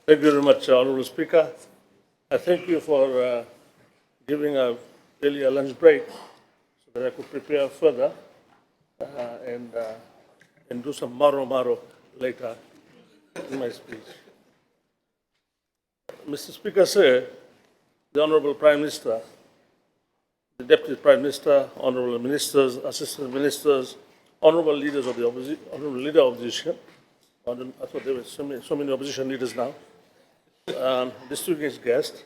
Thank you very much, Honourable Speaker. I thank you for giving really a lunch break so that I could prepare further uh, and, uh, and do some maro later in my speech. Mr. Speaker, sir, the Honourable Prime Minister, the Deputy Prime Minister, Honourable Ministers, Assistant Ministers, Honourable Leaders of the Opposition, Honourable Leader of the Opposition, I thought there were so many opposition leaders now, distinguished guests,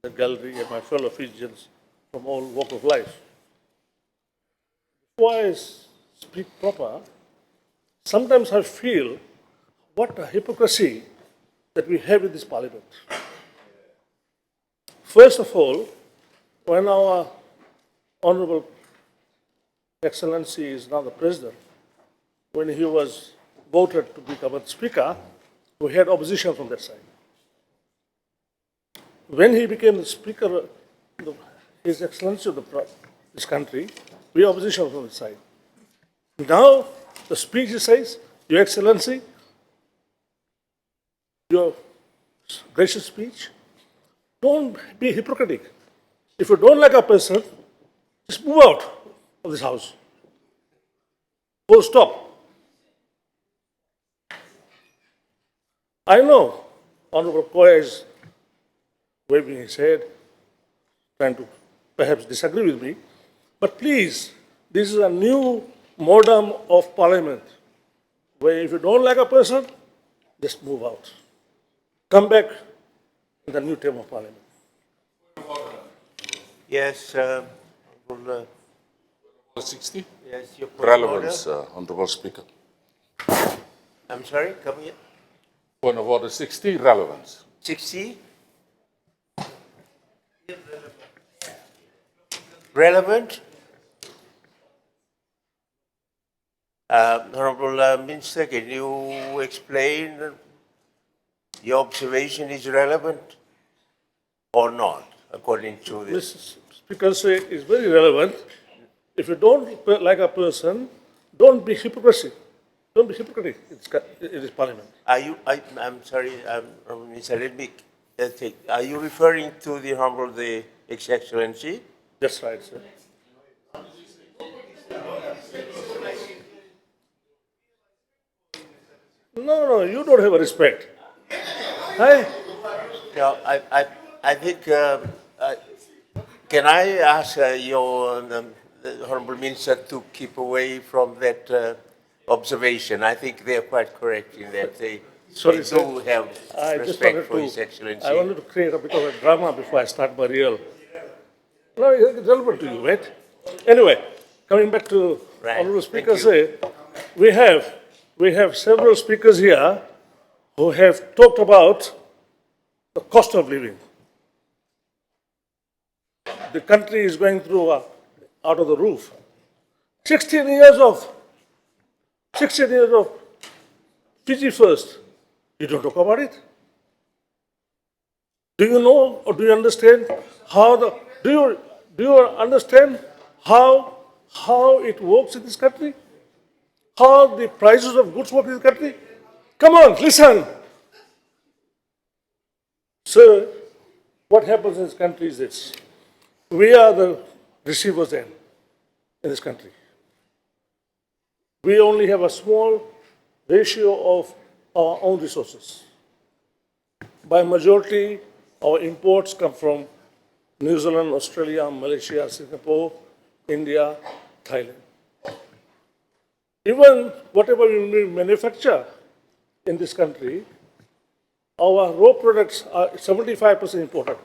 the gallery, and my fellow Fijians from all walks of life. Before I speak proper, sometimes I feel what a hypocrisy that we have in this parliament. First of all, when our Honourable Excellency is now the President, when he was voted to become a Speaker, we had opposition from that side. When he became the Speaker, His Excellency of this country, we had opposition from that side. Now, the speech says, Your Excellency, your gracious speech, don't be hypocritical. If you don't like a person, just move out of this house. Full stop. I know Honourable Koya is waving his head, trying to perhaps disagree with me, but please, this is a new modem of Parliament, where if you don't like a person, just move out. Come back in the new term of Parliament. Yes, Article 60? yes, your point of Relevance, order. Honourable Speaker. I'm sorry, come here. Point of order 60, relevance. 60. Relevant. Honorable Minister, can you explain your observation is relevant or not, according to this? Mr. Speaker say is very relevant. If you don't like a person, don't be hypocrisy. Don't be hypocritical in this Parliament. I'm sorry, Minister, let me take. Are you referring to the Honorable the Excellency? That's right, sir. No, you don't have a respect. Hey, No, I think, can I ask your the Honorable Minister to keep away from that observation? I think they're quite correct in that they Sorry, do sir. have I just respect wanted for His to. Excellency. I wanted to create a bit of a drama before I start my real. No, it's relevant to you, right? Anyway, coming back to Right, Honourable thank Speaker, you. say we have several speakers here who have talked about the cost of living. The country is going through out of the roof. 16 years of Fiji first. You don't talk about it. Do you know or do you understand how do you understand how it works in this country? How the prices of goods work in this country? Come on, listen. Sir, what happens in this country is this. We are the receivers then in this country. We only have a small ratio of our own resources. By majority, our imports come from New Zealand, Australia, Malaysia, Singapore, India, Thailand. Even whatever we manufacture in this country, our raw products are 75% imported.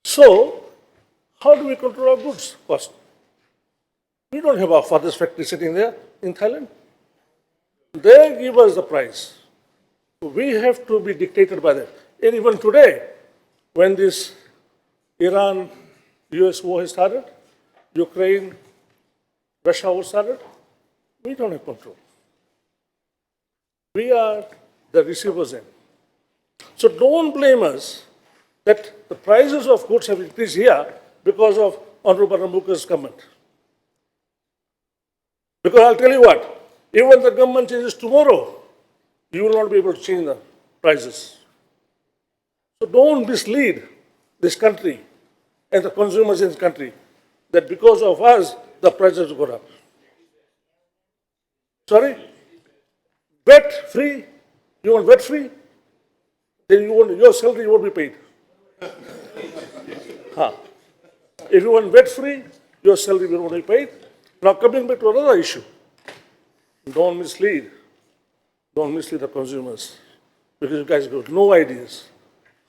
So, how do we control our goods cost? We don't have our father's factory sitting there in Thailand. They give us the price. We have to be dictated by that. And even today, when this Iran-US war has started, Ukraine-Russia war started, we don't have control. We are the receivers end. So don't blame us that the prices of goods have increased here because of Honorable Rambuka's government. Because I'll tell you what, even the government changes tomorrow, you will not be able to change the prices. So don't mislead this country and the consumers in this country that because of us, the prices go up. Sorry? VAT free? You want VAT free? Then your salary won't be paid. If you want VAT free, your salary will not be paid. Now coming back to another issue. Don't mislead the consumers, because you guys got no ideas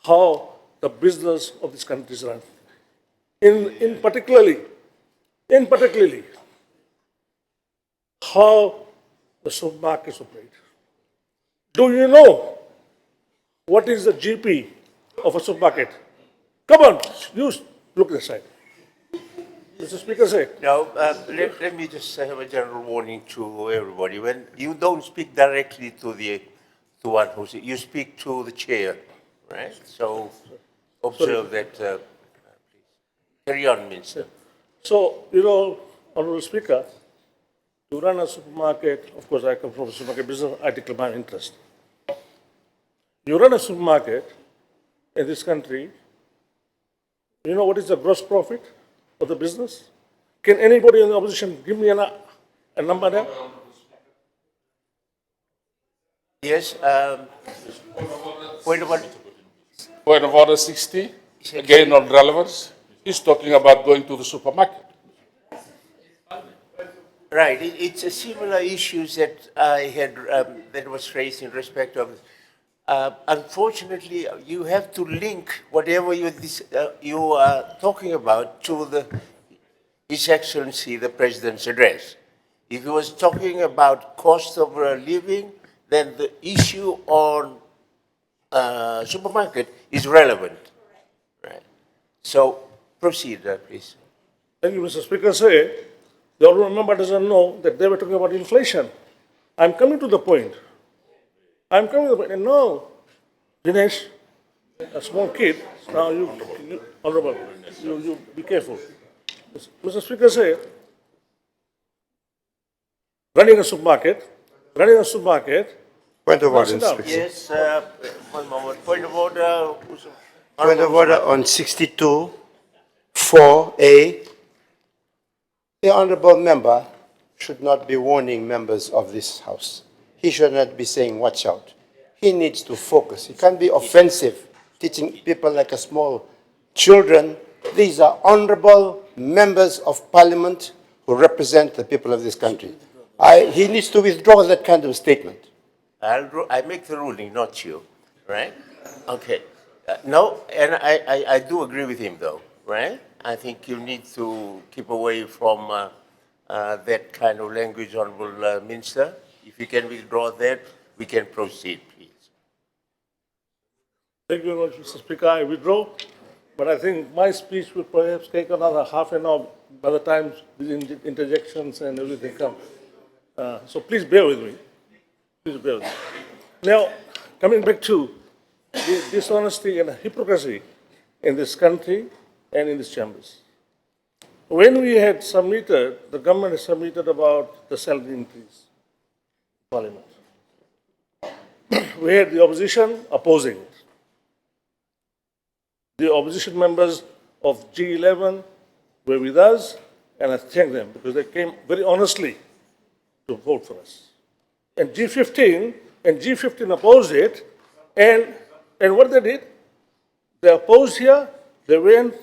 how the business of this country is run. In particularly, how the supermarkets operate. Do you know what is the GP of a supermarket? Come on, you look at the side. Mr. Speaker, say. Now, let me just have a general warning to everybody. When you don't speak directly to one who's, you speak to the chair, right? So observe that, please. Carry on, Minister. So, Honorable Speaker, to run a supermarket, of course, I come from a supermarket business, I declare my interest. You run a supermarket in this country, you know what is the gross profit of the business? Can anybody in the opposition give me a number there? Yes, point of order. Point of order 60, again on relevance. He's talking about going to the supermarket. Right, it's a similar issues that I had, that was raised in respect of. Unfortunately, you have to link whatever you are talking about to His Excellency, the President's address. If he was talking about cost of living, then the issue on supermarket is relevant, right? So proceed, please. Thank you, Mr. Speaker. Say, the honourable member doesn't know that they were talking about inflation. I'm coming to the point. And no, Dinesh, a small kid, now Honourable, you be careful. Mr. Speaker, say, running a supermarket. Point of Now order, sit down. Speaker. Yes, one moment. Point of order. Point of order on 62, 4A. The honourable member should not be warning members of this House. He should not be saying, watch out. He needs to focus. He can't be offensive, teaching people like a small children. These are honourable members of parliament who represent the people of this country. He needs to withdraw that kind of statement. I make the ruling, not you, right? Okay. No, and I do agree with him, though, right? I think you need to keep away from that kind of language, Honourable Minister. If you can withdraw that, we can proceed, please. Thank you very much, Mr. Speaker. I withdraw, but I think my speech will perhaps take another half an hour by the time the interjections and everything come. So please bear with me. Please bear with me. Now, coming back to the dishonesty and hypocrisy in this country and in these chambers. When we had submitted, the government had submitted about the salary increase, Parliament. We had the opposition opposing it. The opposition members of G11 were with us, and I thank them because they came very honestly to vote for us. And G15 opposed it, and what they did, they opposed here, they went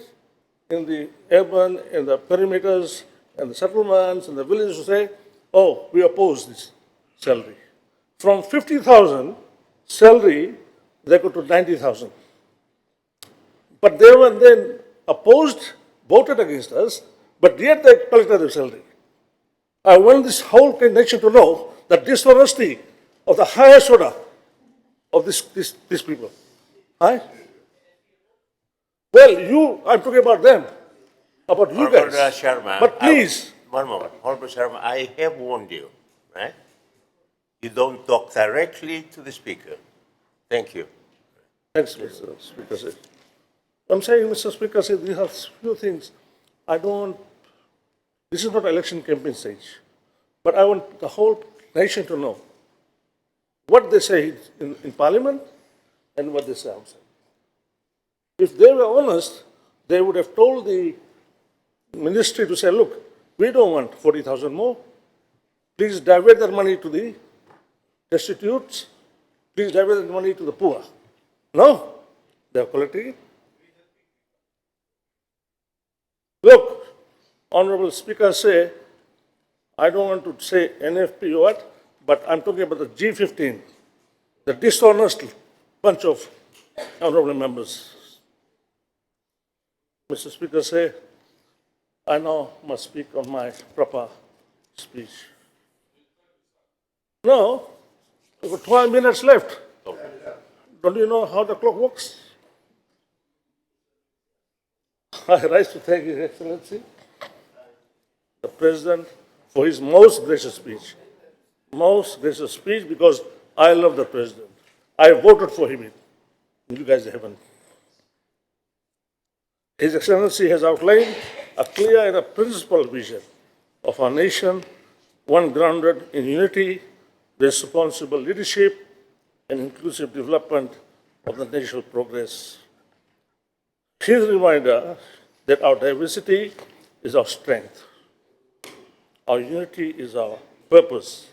in the urban, in the perimeters, and the settlements, and the villages to say, oh, we oppose this salary. From 50,000 salary, they go to 90,000. But they were then opposed, voted against us, but yet they collected their salary. I want this whole nation to know the dishonesty of the highest order of these people. Right? Well, I'm talking about them, about you Honourable guys. Sharma, But please. One moment. Honourable Sharma, I have warned you, right? You don't talk directly to the Speaker. Thank you. Thanks, Mr. Speaker. I'm saying, Mr. Speaker, these are few things. This is not election campaign stage, but I want the whole nation to know what they say in Parliament and what they say outside. If they were honest, they would have told the ministry to say, look, we don't want 40,000 more. Please divert that money to the destitutes. Please divert that money to the poor. No, they are collecting it. Look, Honorable Speaker say, I don't want to say NFP or what, but I'm talking about the G15, the dishonest bunch of honorable members. Mr. Speaker say, I now must speak on my proper speech. No, we've got 12 minutes left. Don't you know how the clock works? I rise to thank His Excellency, the President, for his most gracious speech. Most gracious speech because I love the President. I voted for him. You guys haven't. His Excellency has outlined a clear and a principled vision of our nation, one grounded in unity, responsible leadership, and inclusive development of the national progress. His reminder that our diversity is our strength, our unity is our purpose,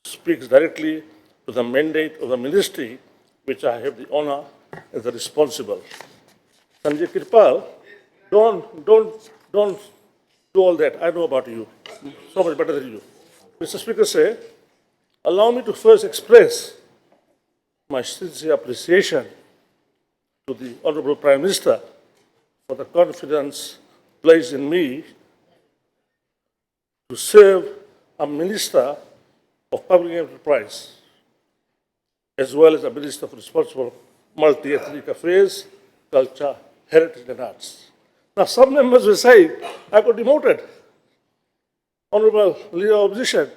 speaks directly to the mandate of the ministry which I have the honor as the responsible. Sanjay Kirpal, don't do all that. I know about you, so much better than you. Mr. Speaker say, allow me to first express my sincere appreciation to the Honorable Prime Minister for the confidence placed in me to serve a Minister of Public Enterprise as well as a Minister for Responsible Multi-Ethnic Affairs, Culture, Heritage and Arts. Now some members will say, I got demoted. Honorable Leader of Opposition,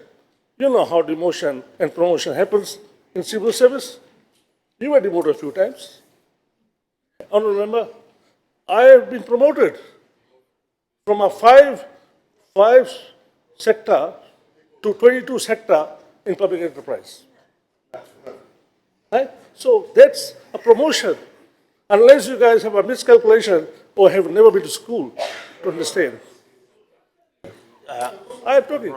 you know how demotion and promotion happens in civil service. You were demoted a few times. Honorable Member, I have been promoted from a five sector to 22 sector in public enterprise. Right? So that's a promotion. Unless you guys have a miscalculation or have never been to school to understand. I am talking.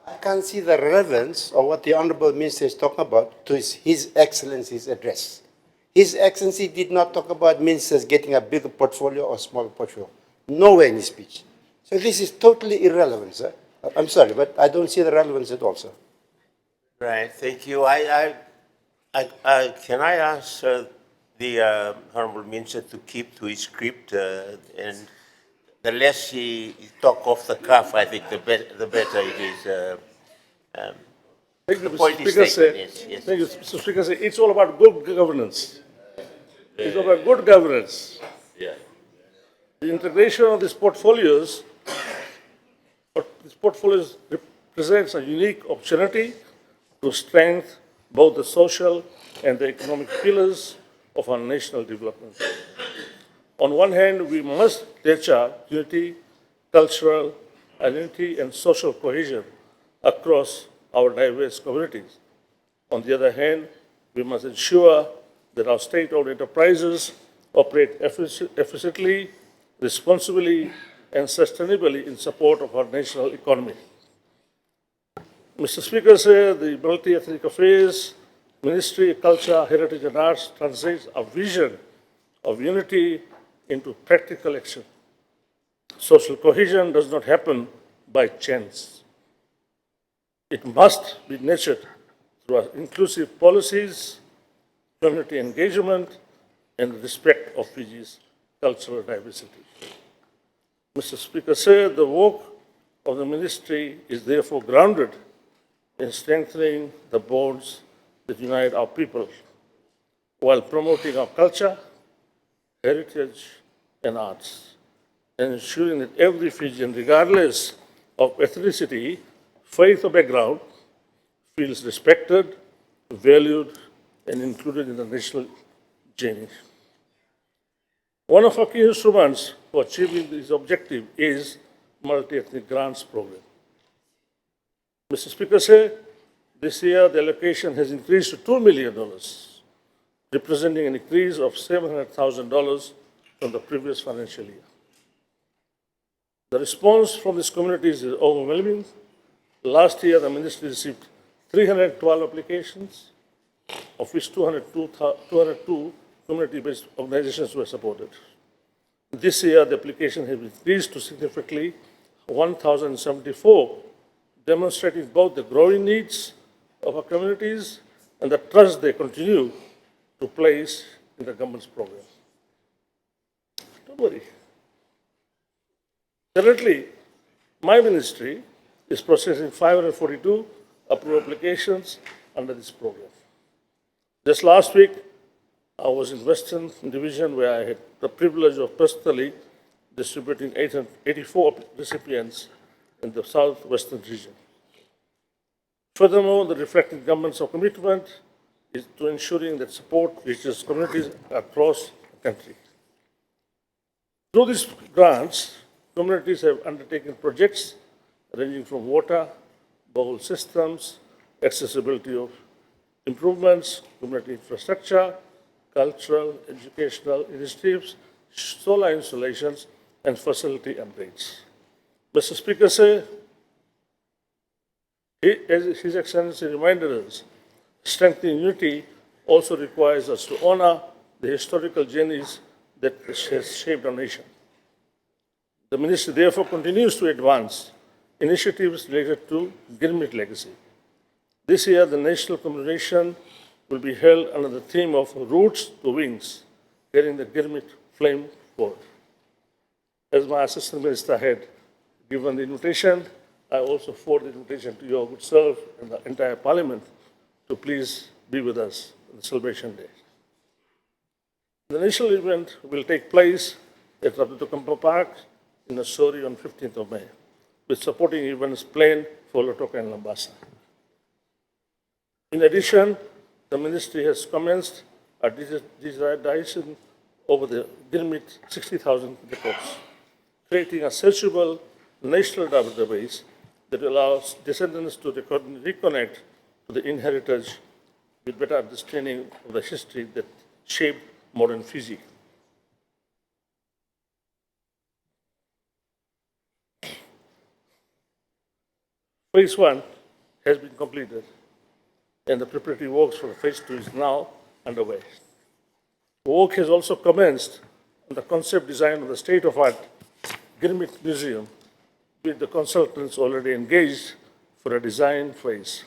I can't see the relevance of what the Honorable Minister is talking about to His Excellency's address. His Excellency did not talk about ministers getting a bigger portfolio or smaller portfolio. Nowhere in his speech. So this is totally irrelevant, sir. I'm sorry, but I don't see the relevance at all, sir. Right, thank you. Can I ask the Honorable Minister to keep to his script and the less he talk off the cuff, I think the better it is. Thank you, The Mr. point is Speaker. taken, yes. Thank you, Mr. Speaker. It's all about good governance. It's all about good governance. Yeah. The integration of these portfolios represents a unique opportunity to strengthen both the social and the economic pillars of our national development. On one hand, we must nurture unity, cultural identity, and social cohesion across our diverse communities. On the other hand, we must ensure that our state-owned enterprises operate efficiently, responsibly, and sustainably in support of our national economy. Mr. Speaker, sir, the Multi-Ethnic Affairs Ministry of Culture, Heritage and Arts translates a vision of unity into practical action. Social cohesion does not happen by chance. It must be nurtured through inclusive policies, community engagement, and respect of Fiji's cultural diversity. Mr. Speaker, sir, the work of the ministry is therefore grounded in strengthening the bonds that unite our people while promoting our culture, heritage, and arts, and ensuring that every Fijian, regardless of ethnicity, faith, or background, feels respected, valued, and included in the national journey. One of our key instruments for achieving this objective is multi-ethnic grants program. Mr. Speaker, sir, This year, the allocation has increased to $2 million, representing an increase of $700,000 from the previous financial year. The response from these communities is overwhelming. Last year, the ministry received 312 applications, of which 202 community-based organizations were supported. This year, the application has increased to significantly 1,074, demonstrating both the growing needs of our communities and the trust they continue to place in the government's program. Don't worry. Currently, my ministry is processing 542 approved applications under this program. Just last week, I was in Western Division where I had the privilege of personally distributing 84 recipients in the southwestern region. Furthermore, the reflecting government's commitment is to ensuring that support reaches communities across the country. Through these grants, communities have undertaken projects ranging from water, bowl systems, accessibility of improvements, community infrastructure, cultural, educational initiatives, solar installations, and facility upgrades. Mr. Speaker, as His Excellency reminded us, strengthening unity also requires us to honor the historical journeys that has shaped our nation. The ministry therefore continues to advance initiatives related to Gurmit legacy. This year, the national commemoration will be held under the theme of Roots to Wings, carrying the Gurmit flame forward. As my Assistant Minister had given the invitation, I also forward the invitation to your good self and the entire Parliament to please be with us on the celebration day. The national event will take place at Rabitukampa Park in Asori on 15th of May, with supporting events planned for Lotoka and Lambasa. In addition, the ministry has commenced a digitization over the Gurmit 60,000 records, creating a searchable national database that allows descendants to reconnect to the inheritance with better understanding of the history that shaped modern Fiji. Phase 1 has been completed, and the preparatory works for Phase 2 is now underway. Work has also commenced on the concept design of the state-of-art Gurmit Museum, with the consultants already engaged for a design phase.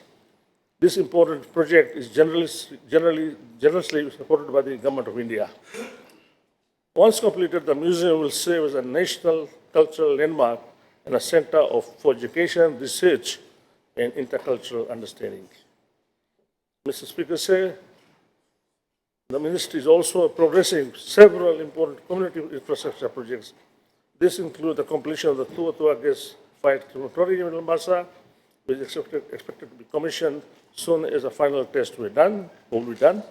This important project is generously supported by the Government of India. Once completed, the museum will serve as a national cultural landmark and a center for education, research, and intercultural understanding. Mr. Speaker, the ministry is also progressing several important community infrastructure projects. This includes the completion of the Tuatua gas-fired crematorium in Lambasa, which is expected to be commissioned soon as a final test will be done.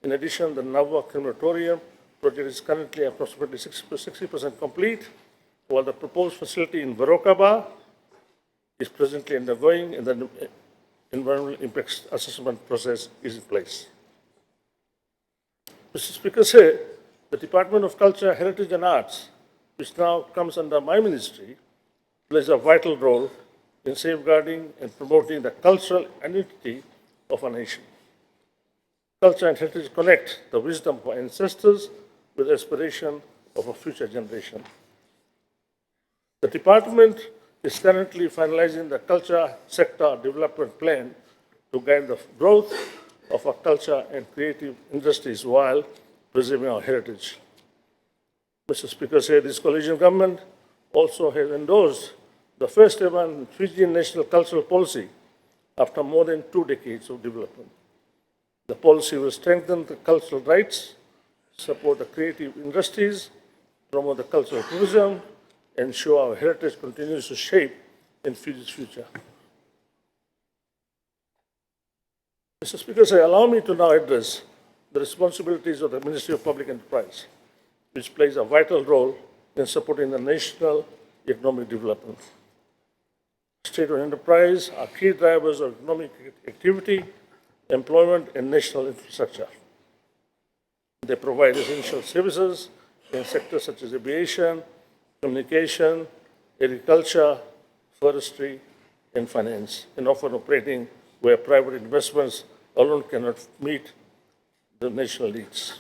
In addition, the Nava crematorium project is currently approximately 60% complete, while the proposed facility in Varokaba is presently undergoing and the environmental impact assessment process is in place. Mr. Speaker, the Department of Culture, Heritage and Arts, which now comes under my ministry, plays a vital role in safeguarding and promoting the cultural identity of a nation. Culture and heritage connect the wisdom of our ancestors with the aspiration of a future generation. The department is currently finalizing the culture sector development plan to guide the growth of our culture and creative industries while preserving our heritage. Mr. Speaker, this coalition government also has endorsed the first ever Fijian national cultural policy after more than 2 decades of development. The policy will strengthen the cultural rights, support the creative industries, promote the cultural tourism, and ensure our heritage continues to shape in Fiji's future. Mr. Speaker, allow me to now address the responsibilities of the Ministry of Public Enterprise, which plays a vital role in supporting the national economic development. state-owned enterprise are key drivers of economic activity, employment, and national infrastructure. They provide essential services in sectors such as aviation, communication, agriculture, forestry, and finance, and often operating where private investments alone cannot meet the national needs.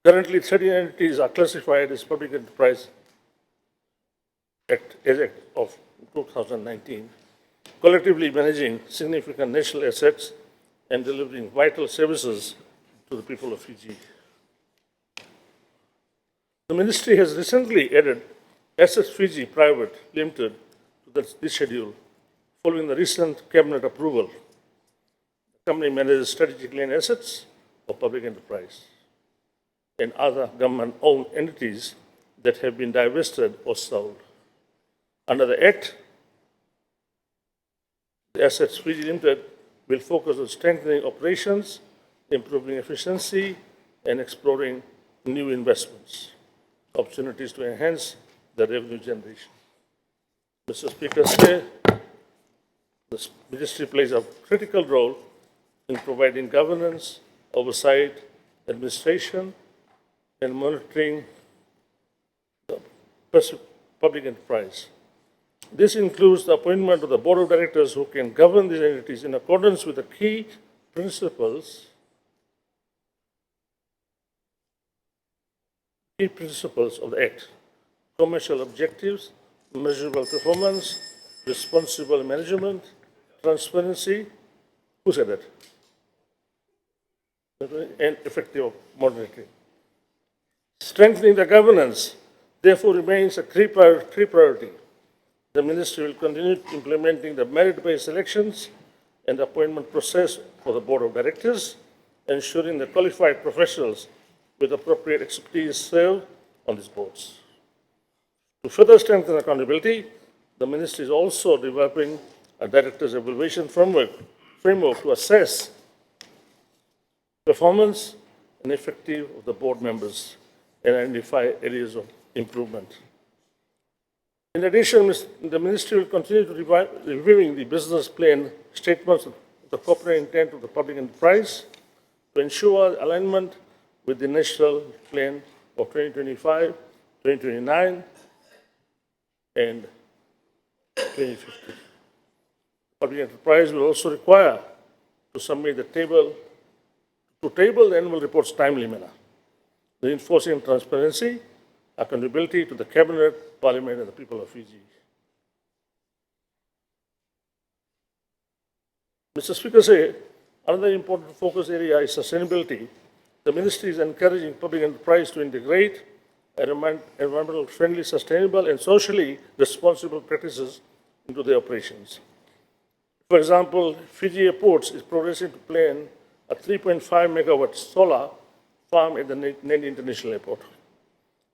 Currently, 13 entities are classified as public enterprise Act of 2019, collectively managing significant national assets and delivering vital services to the people of Fiji. The ministry has recently added Assets Fiji Private Limited to this schedule following the recent cabinet approval. The company manages strategic land assets of public enterprise and other government-owned entities that have been divested or sold. Under the Act, the Assets Fiji Limited will focus on strengthening operations, improving efficiency, and exploring new investments, opportunities to enhance the revenue generation. Mr. Speaker, the ministry plays a critical role in providing governance, oversight, administration, and monitoring the public enterprise. This includes the appointment of the board of directors who can govern these entities in accordance with the key principles of the Act: commercial objectives, measurable performance, responsible management, transparency, who said that? And effective monitoring. Strengthening the governance, therefore, remains a key priority. The ministry will continue implementing the merit-based selections and appointment process for the board of directors, ensuring that qualified professionals with appropriate expertise serve on these boards. To further strengthen accountability, the ministry is also developing a director's evaluation framework to assess performance and effectiveness of the board members and identify areas of improvement. In addition, the ministry will continue to reviewing the business plan statements of the corporate intent of the public enterprise to ensure alignment with the national plan of 2025, 2029, and 2050. Public enterprise will also require to submit the table the annual reports timely manner, reinforcing transparency, accountability to the cabinet, parliament, and the people of Fiji. Mr. Speaker, another important focus area is sustainability. The ministry is encouraging public enterprise to integrate environmental friendly, sustainable, and socially responsible practices into their operations. For example, Fiji Airports is progressing to plan a 3.5 megawatt solar farm at the Nadi International Airport,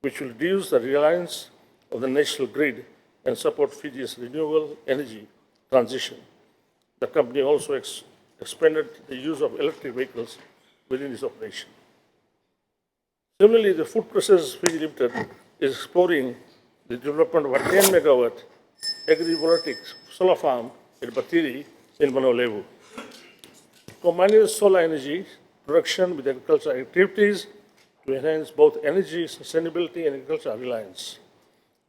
which will reduce the reliance of the national grid and support Fiji's renewable energy transition. The company also expanded the use of electric vehicles within this operation. Similarly, the Food Processors Fiji Limited is exploring the development of a 10 megawatt agrivoltaic solar farm at Batiri in Manolevu. Combining solar energy production with agricultural activities to enhance both energy sustainability and agricultural reliance.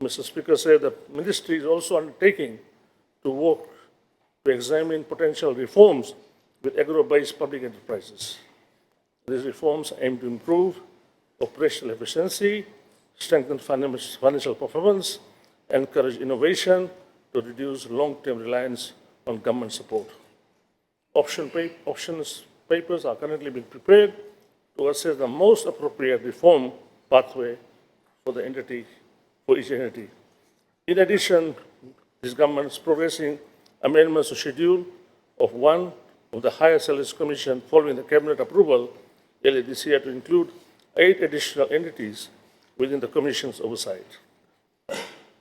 Mr. Speaker, the ministry is also undertaking to work to examine potential reforms with agro-based public enterprises. These reforms aim to improve operational efficiency, strengthen financial performance, encourage innovation to reduce long-term reliance on government support. Options papers are currently being prepared to assess the most appropriate reform pathway for each entity. In addition, this government is progressing amendments to schedule of one of the Higher Salaries Commission following the cabinet approval earlier this year to include 8 additional entities within the Commission's oversight.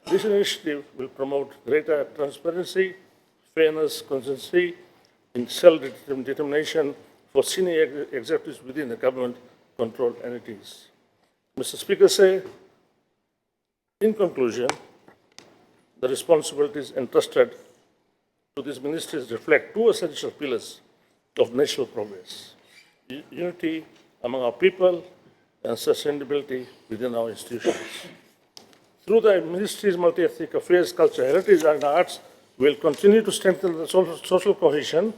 This initiative will promote greater transparency, fairness, consistency, and self-determination for senior executives within the government-controlled entities. Mr. Speaker, in conclusion, The responsibilities entrusted to these ministries reflect two essential pillars of national progress: unity among our people and sustainability within our institutions. Through the Ministry's multi-ethnic affairs, culture, heritage and arts, we will continue to strengthen the social cohesion,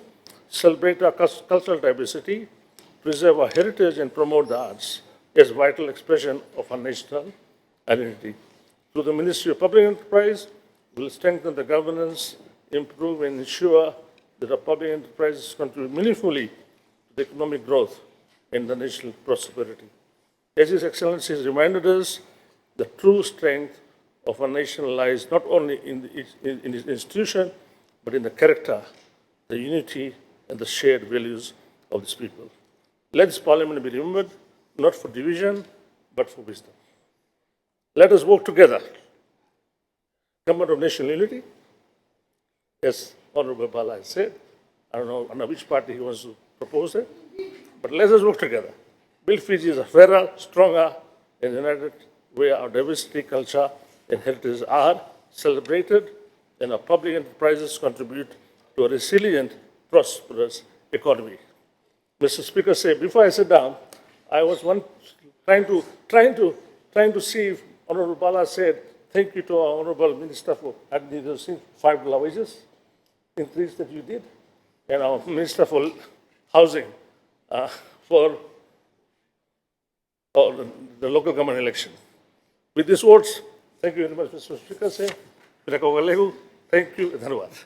celebrate our cultural diversity, preserve our heritage and promote the arts as vital expression of our national identity. Through the Ministry of Public Enterprise, we will strengthen the governance, improve and ensure that our public enterprises contribute meaningfully to the economic growth and the national prosperity. As His Excellency has reminded us, the true strength of our nation lies not only in its institution, but in the character, the unity, and the shared values of this people. Let this Parliament be remembered not for division, but for wisdom. Let us work together. Government of national unity, as Honorable Bala has said. I don't know under which party he wants to propose it, but let us work together. Build Fiji as a fairer, stronger, and united where our diversity, culture, and heritage are celebrated, and our public enterprises contribute to a resilient, prosperous economy. Mr. Speaker said, before I sit down, I was trying to see if Honorable Bala said, thank you to our Honorable Minister for adding those $5 wages increase that you did, and our Minister for Housing for the local government election. With these words, thank you very much, Mr. Speaker. Thank you. Dhanyawad.